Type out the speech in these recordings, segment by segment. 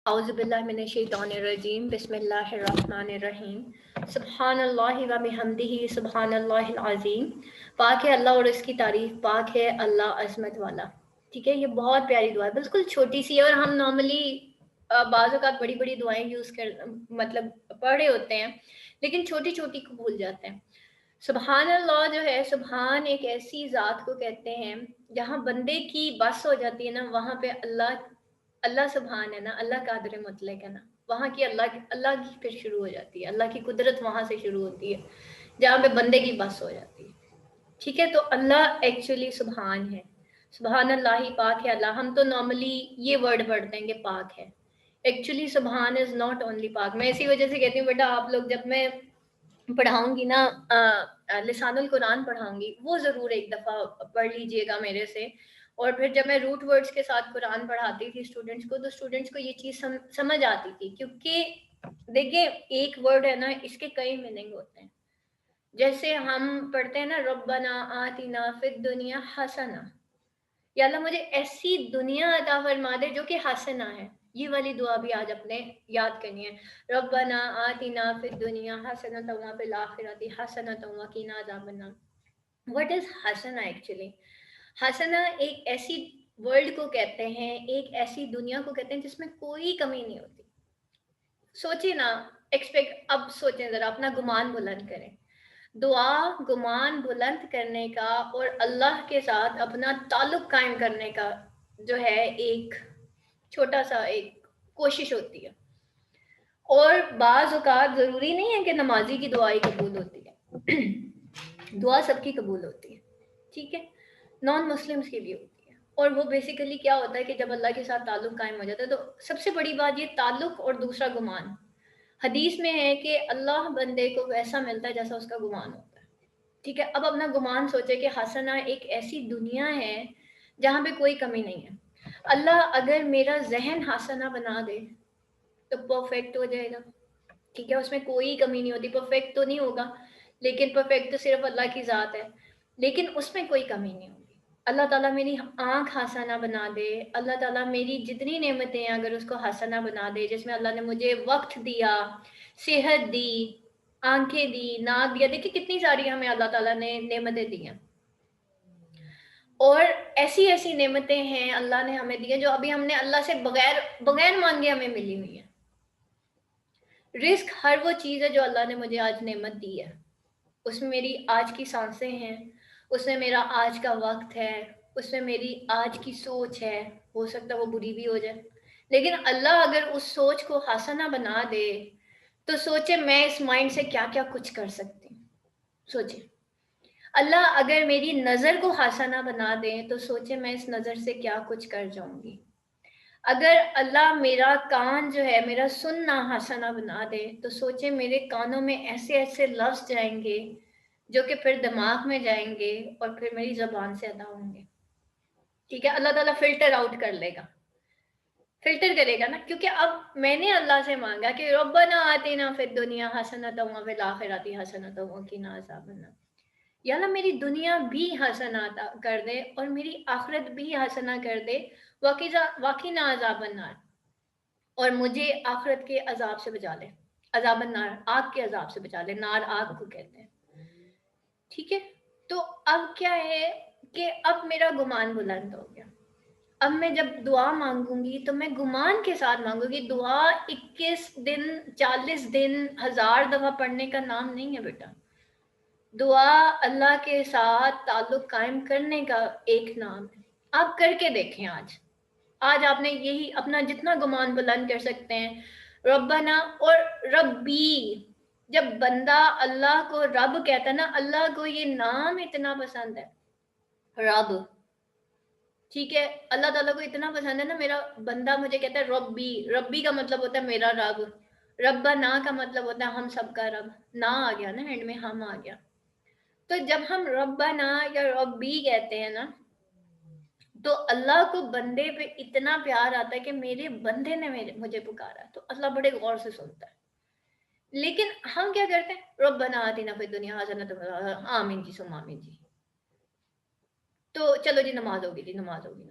اعوذ باللہ من الشیطان الرجیم بسم اللہ الرحمن الرحیم سبحان اللہ و بحمدہ سبحان اللہ العظیم. پاک ہے اللہ اور اس کی تعریف، پاک ہے اللہ عظمت والا. ٹھیک ہے، یہ بہت پیاری دعا ہے، بالکل چھوٹی سی ہے اور ہم نارملی بعض اوقات بڑی بڑی دعائیں یوز کر مطلب پڑھ رہے ہوتے ہیں لیکن چھوٹی چھوٹی کو بھول جاتے ہیں. سبحان اللہ جو ہے، سبحان ایک ایسی ذات کو کہتے ہیں جہاں بندے کی بس ہو جاتی ہے نا، وہاں پہ اللہ سبحان ہے نا، اللہ قادر مطلق ہے نا، وہاں کی اللہ کی پھر شروع ہو جاتی ہے، اللہ کی قدرت وہاں سے شروع ہوتی ہے جہاں پہ بندے کی بس ہو جاتی ہے. ٹھیک ہے، تو اللہ ایکچولی سبحان ہے. سبحان اللہ ہی پاک ہے اللہ. ہم تو نارملی یہ ورڈ پڑھتے ہیں کہ پاک ہے، ایکچولی سبحان از ناٹ اونلی پاک. میں اسی وجہ سے کہتی ہوں بیٹا آپ لوگ جب میں پڑھاؤں گی نا لسان القرآن پڑھاؤں گی، وہ ضرور ایک دفعہ پڑھ لیجئے گا میرے سے. اور پھر جب میں روٹ ورڈز کے ساتھ قرآن پڑھاتی تھی اسٹوڈنٹس کو، تو اسٹوڈنٹس کو یہ چیز سمجھ آتی تھی، کیونکہ دیکھیں ایک ورڈ ہے نا، اس کے کئی میننگ ہوتے ہیں. جیسے ہم پڑھتے ہیں نا ربنا آتنا فی الدنیا حسنہ، یا اللہ مجھے ایسی دنیا عطا فرما دے جو کہ حسنہ ہے. یہ والی دعا بھی آج اپنے یاد کرنی ہے. ربنا آتنا فی الدنیا حسنۃ وفی الآخرۃ حسنۃ وقنا عذاب النار. واٹ از حسنہ ایکچولی؟ حسنہ ایک ایسی ورلڈ کو کہتے ہیں، ایک ایسی دنیا کو کہتے ہیں جس میں کوئی کمی نہیں ہوتی. سوچیں نا، اب سوچیں ذرا، اپنا گمان بلند کریں. دعا گمان بلند کرنے کا اور اللہ کے ساتھ اپنا تعلق قائم کرنے کا جو ہے ایک چھوٹا سا ایک کوشش ہوتی ہے. اور بعض اوقات ضروری نہیں ہے کہ نمازی کی دعا ہی قبول ہوتی ہے. دعا سب کی قبول ہوتی ہے، ٹھیک ہے، نان مسلمس کی بھی ہوتی ہے. اور وہ بیسیکلی کیا ہوتا ہے کہ جب اللہ کے ساتھ تعلق قائم ہو جاتا ہے تو سب سے بڑی بات یہ تعلق، اور دوسرا گمان. حدیث میں ہے کہ اللہ بندے کو ویسا ملتا ہے جیسا اس کا گمان ہوتا ہے. ٹھیک ہے، اب اپنا گمان سوچے کہ حسنہ ایک ایسی دنیا ہے جہاں پہ کوئی کمی نہیں ہے. اللہ اگر میرا ذہن حسنہ بنا دے تو پرفیکٹ ہو جائے گا. ٹھیک ہے، اس میں کوئی کمی نہیں ہوتی. پرفیکٹ تو نہیں ہوگا لیکن پرفیکٹ تو صرف اللہ کی ذات ہے، لیکن اس میں کوئی کمی نہیں ہوگی. اللہ تعالیٰ میری آنکھ حسنہ بنا دے، اللہ تعالیٰ میری جتنی نعمتیں ہیں اگر اس کو حسنہ بنا دے، جس میں اللہ نے مجھے وقت دیا، صحت دی، آنکھیں دی، ناک دیا. دیکھیں کتنی ساری ہمیں اللہ تعالیٰ نے نعمتیں دی ہیں، اور ایسی ایسی نعمتیں ہیں اللہ نے ہمیں دی ہیں جو ابھی ہم نے اللہ سے بغیر مانگے ہمیں ملی ہوئی ہیں. رزق ہر وہ چیز ہے جو اللہ نے مجھے آج نعمت دی ہے. اس میں میری آج کی سانسیں ہیں، اس میں میرا آج کا وقت ہے، اس میں میری آج کی سوچ ہے. ہو سکتا ہے وہ بری بھی ہو جائے، لیکن اللہ اگر اس سوچ کو حسنہ بنا دے تو سوچے میں اس مائنڈ سے کیا کیا کچھ کر سکتی ہوں. سوچے اللہ اگر میری نظر کو حسنہ بنا دے تو سوچے میں اس نظر سے کیا کچھ کر جاؤں گی. اگر اللہ میرا کان جو ہے میرا سننا حسنہ بنا دے تو سوچے میرے کانوں میں ایسے ایسے لفظ جائیں گے جو کہ پھر دماغ میں جائیں گے اور پھر میری زبان سے ادا ہوں گے. ٹھیک ہے، اللہ تعالیٰ فلٹر آؤٹ کر لے گا، فلٹر کرے گا نا، کیونکہ اب میں نے اللہ سے مانگا کہ ربنا آتنا فی الدنیا حسنۃ وفی الآخرۃ حسنۃ وقنا عذاب النار. یا اللہ میری دنیا بھی حسنہ کر دے اور میری آخرت بھی حسنہ کر دے، وقنا عذاب النار، اور مجھے آخرت کے عذاب سے بچا لے. عذاب النار آگ کے عذاب سے بچا لے، نار آگ کو کہتے ہیں. ٹھیک ہے، تو اب کیا ہے کہ اب میرا گمان بلند ہو گیا. اب میں جب دعا مانگوں گی تو میں گمان کے ساتھ مانگوں گی. دعا 21 دن 40 دن 1000 دفعہ پڑھنے کا نام نہیں ہے بیٹا. دعا اللہ کے ساتھ تعلق قائم کرنے کا ایک نام ہے. آپ کر کے دیکھیں، آج آپ نے یہی اپنا جتنا گمان بلند کر سکتے ہیں ربنا اور ربی. جب بندہ اللہ کو رب کہتا ہے نا، اللہ کو یہ نام اتنا پسند ہے رب. ٹھیک ہے، اللہ تعالیٰ کو اتنا پسند ہے نا، میرا بندہ مجھے کہتا ہے ربی. ربی کا مطلب ہوتا ہے میرا رب. ربنا کا مطلب ہوتا ہے ہم سب کا رب. نا آ گیا نا اینڈ میں، ہم آ گیا. تو جب ہم ربنا یا ربی کہتے ہیں نا تو اللہ کو بندے پہ اتنا پیار آتا ہے کہ میرے بندے نے مجھے پکارا، تو اللہ بڑے غور سے سنتا ہے. لیکن ہم کیا کرتے ہیں، ربنا آتنا فی الدنیا حسنۃ، آمین جی سم آمین جی. تو چلو جی نماز ہوگی، جی نماز ہوگی.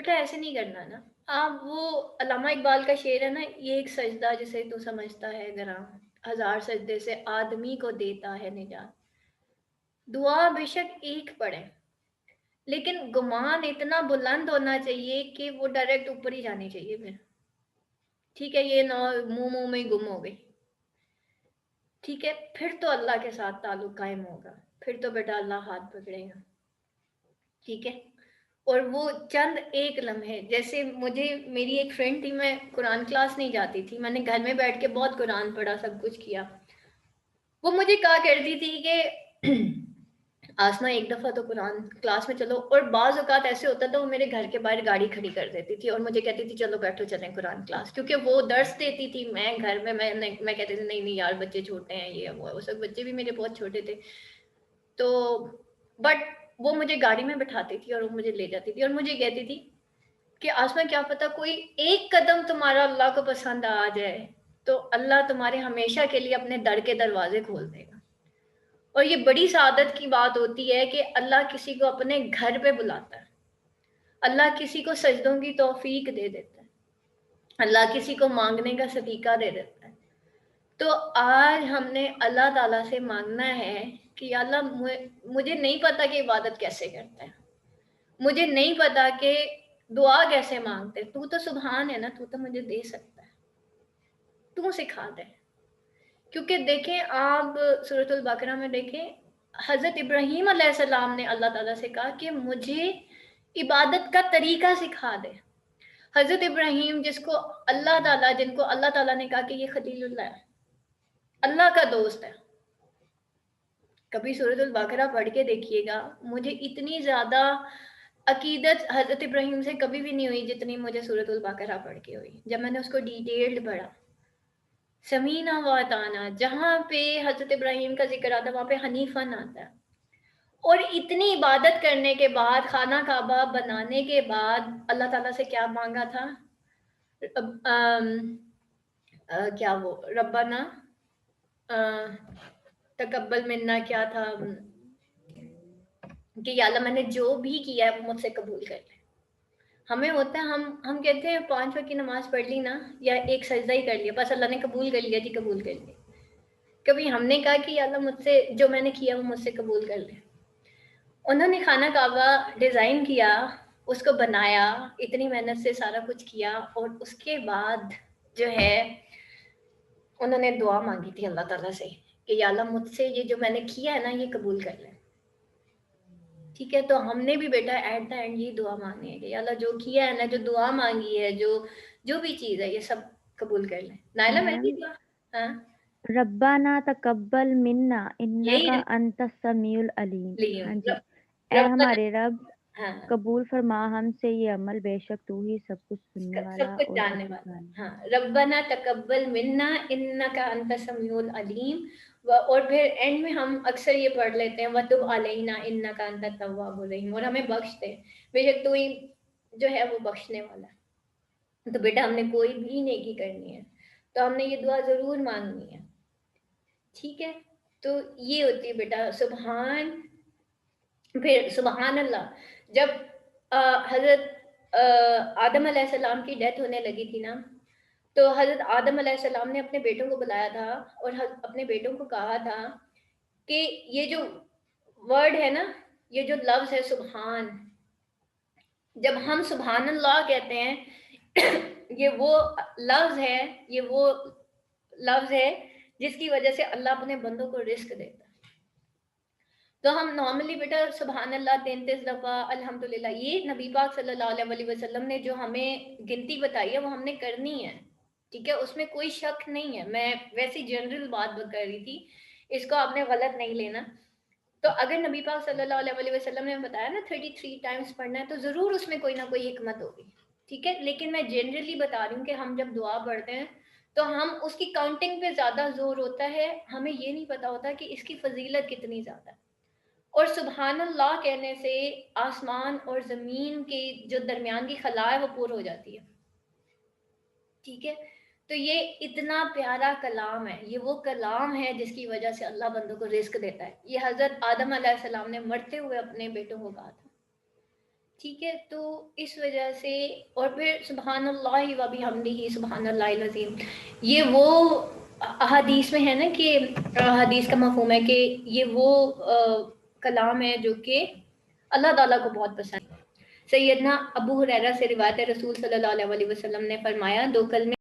بیٹا ایسے نہیں کرنا نا. آپ وہ علامہ اقبال کا شعر ہے نا، یہ ایک سجدہ جسے تو سمجھتا ہے گراں، ہزار سجدے سے آدمی کو دیتا ہے نجات. دعا بے شک ایک پڑھے، لیکن گمان اتنا بلند ہونا چاہیے کہ وہ ڈائریکٹ اوپر ہی جانی چاہیے. پھر ٹھیک ہے، یہ نہ منہ میں گم ہو گئی، ٹھیک ہے، پھر تو اللہ کے ساتھ تعلق قائم ہوگا، پھر تو بیٹا اللہ ہاتھ پکڑے گا. ٹھیک ہے. اور وہ چند ایک لمحے، جیسے مجھے میری ایک فرینڈ تھی، میں قرآن کلاس نہیں جاتی تھی، میں نے گھر میں بیٹھ کے بہت قرآن پڑھا، سب کچھ کیا. وہ مجھے کہا کرتی تھی کہ آسما ایک دفعہ تو قرآن کلاس میں چلو. اور بعض اوقات ایسے ہوتا تھا وہ میرے گھر کے باہر گاڑی کھڑی کر دیتی تھی اور مجھے کہتی تھی چلو بیٹھو چلیں قرآن کلاس، کیونکہ وہ درس دیتی تھی. میں گھر میں میں کہتی تھی نہیں یار بچے چھوٹے ہیں، یہ وہ سب، بچے بھی میرے بہت چھوٹے تھے. تو بٹ وہ مجھے گاڑی میں بٹھاتی تھی اور وہ مجھے لے جاتی تھی اور مجھے کہتی تھی کہ آسما کیا پتا کوئی ایک قدم تمہارا اللہ کو پسند آ جائے تو اللہ تمہارے ہمیشہ کے لیے اپنے در کے دروازے کھول دے گا. اور یہ بڑی سعادت کی بات ہوتی ہے کہ اللہ کسی کو اپنے گھر پہ بلاتا ہے، اللہ کسی کو سجدوں کی توفیق دے دیتا ہے، اللہ کسی کو مانگنے کا سلیقہ دے دیتا ہے. تو آج ہم نے اللہ تعالیٰ سے مانگنا ہے کہ یا اللہ مجھے نہیں پتا کہ عبادت کیسے کرتا ہے، مجھے نہیں پتا کہ دعا کیسے مانگتے، تو سبحان ہے نا، تو مجھے دے سکتا ہے، تو سکھا دے. کیونکہ دیکھیں آپ سورۃ البقرہ میں دیکھیں، حضرت ابراہیم علیہ السلام نے اللہ تعالیٰ سے کہا کہ مجھے عبادت کا طریقہ سکھا دے. حضرت ابراہیم جن کو اللہ تعالیٰ نے کہا کہ یہ خلیل اللہ ہے، اللہ کا دوست ہے. کبھی سورۃ البقرہ پڑھ کے دیکھیے گا، مجھے اتنی زیادہ عقیدت حضرت ابراہیم سے کبھی بھی نہیں ہوئی جتنی مجھے سورۃ البقرہ پڑھ کے ہوئی جب میں نے اس کو ڈیٹیلڈ پڑھا. سمینا و اطانا، جہاں پہ حضرت ابراہیم کا ذکر آتا ہے وہاں پہ حنیفن آتا ہے. اور اتنی عبادت کرنے کے بعد، خانہ کعبہ بنانے کے بعد اللہ تعالیٰ سے کیا مانگا تھا؟ کیا وہ ربنا تقبل منا، کیا تھا کہ یا اللہ میں نے جو بھی کیا ہے وہ مجھ سے قبول کر لے. ہمیں ہوتا ہے ہم کہتے ہیں 5 وقت کی نماز پڑھ لی نا، یا ایک سجدہ ہی کر لیا، بس اللہ نے قبول کر لیا جی، قبول کر لیا. کبھی ہم نے کہا کہ یا اللہ مجھ سے جو میں نے کیا وہ مجھ سے قبول کر لے. انہوں نے خانہ کعبہ ڈیزائن کیا، اس کو بنایا، اتنی محنت سے سارا کچھ کیا، اور اس کے بعد جو ہے انہوں نے دعا مانگی تھی اللہ تعالیٰ سے کہ یا اللہ مجھ سے یہ جو میں نے کیا ہے نا یہ قبول کر لیں. ٹھیک ہے، تو ہم نے بھی بیٹا ایٹ دا اینڈ یہ دعا مانگنی ہے کہ یا اللہ جو کیا ہے نا، جو دعا مانگی ہے، جو بھی چیز ہے یہ سب قبول کر لیں. نائلہ میں میم دعا، ہاں ربنا تقبل منا یہی انکا انت السمیع العلیم. ہاں جی، اے رب ہمارے رب ہاں قبول فرما ہم سے یہ عمل، بے شک تو ہی سب کچھ سننے سب والا کچھ اور سب جاننے کچھ والا. جاننے ہاں، والا. ربنا تقبل منا انکا انت السمیع العلیم. اور پھر اینڈ میں ہم اکثر یہ پڑھ لیتے ہیں وَتُبْ عَلَيْنَا إِنَّكَ أَنْتَ التَّوَّابُ الرَّحِيمُ، اور ہمیں بخش دے، بے شک تو ہی جو ہے وہ بخشنے والا ہے. تو بیٹا ہم نے کوئی بھی نیکی کرنی ہے تو ہم نے یہ دعا ضرور مانگنی ہے. ٹھیک ہے، تو یہ ہوتی ہے بیٹا سبحان. پھر سبحان اللہ، جب حضرت آدم علیہ السلام کی ڈیتھ ہونے لگی تھی نا، تو حضرت آدم علیہ السلام نے اپنے بیٹوں کو بلایا تھا اور اپنے بیٹوں کو کہا تھا کہ یہ جو ورڈ ہے نا، یہ جو لفظ ہے سبحان، جب ہم سبحان اللہ کہتے ہیں یہ وہ لفظ ہے، یہ وہ لفظ ہے جس کی وجہ سے اللہ اپنے بندوں کو رزق دیتا ہے. تو ہم نارملی بیٹا سبحان اللہ 33 دفعہ، الحمدللہ، یہ نبی پاک صلی اللہ علیہ وسلم نے جو ہمیں گنتی بتائی ہے وہ ہم نے کرنی ہے. ٹھیک ہے، اس میں کوئی شک نہیں ہے. میں ویسی جنرل بات کر رہی تھی، اس کو آپ نے غلط نہیں لینا. تو اگر نبی پاک صلی اللہ علیہ وسلم نے بتایا نا 33 ٹائمز پڑھنا ہے، تو ضرور اس میں کوئی نہ کوئی حکمت ہوگی. ٹھیک ہے، لیکن میں جنرلی بتا رہی ہوں کہ ہم جب دعا پڑھتے ہیں تو ہم اس کی کاؤنٹنگ پہ زیادہ زور ہوتا ہے، ہمیں یہ نہیں پتا ہوتا کہ اس کی فضیلت کتنی زیادہ ہے. اور سبحان اللہ کہنے سے آسمان اور زمین کے جو درمیان کی خلا ہے وہ پور ہو جاتی ہے. ٹھیک ہے، تو یہ اتنا پیارا کلام ہے، یہ وہ کلام ہے جس کی وجہ سے اللہ بندوں کو رزق دیتا ہے. یہ حضرت آدم علیہ السلام نے مرتے ہوئے اپنے بیٹوں کو کہا تھا. ٹھیک ہے، تو اس وجہ سے اور پھر سبحان اللہ و بحمدہ سبحان اللہ العظیم، یہ وہ احادیث میں ہے نا کہ حدیث کا مفہوم ہے کہ یہ وہ کلام ہے جو کہ اللہ تعالیٰ کو بہت پسند ہے۔ سیدنا ابو ہریرہ سے روایت ہے، رسول صلی اللہ علیہ وسلم نے فرمایا 2 کلمے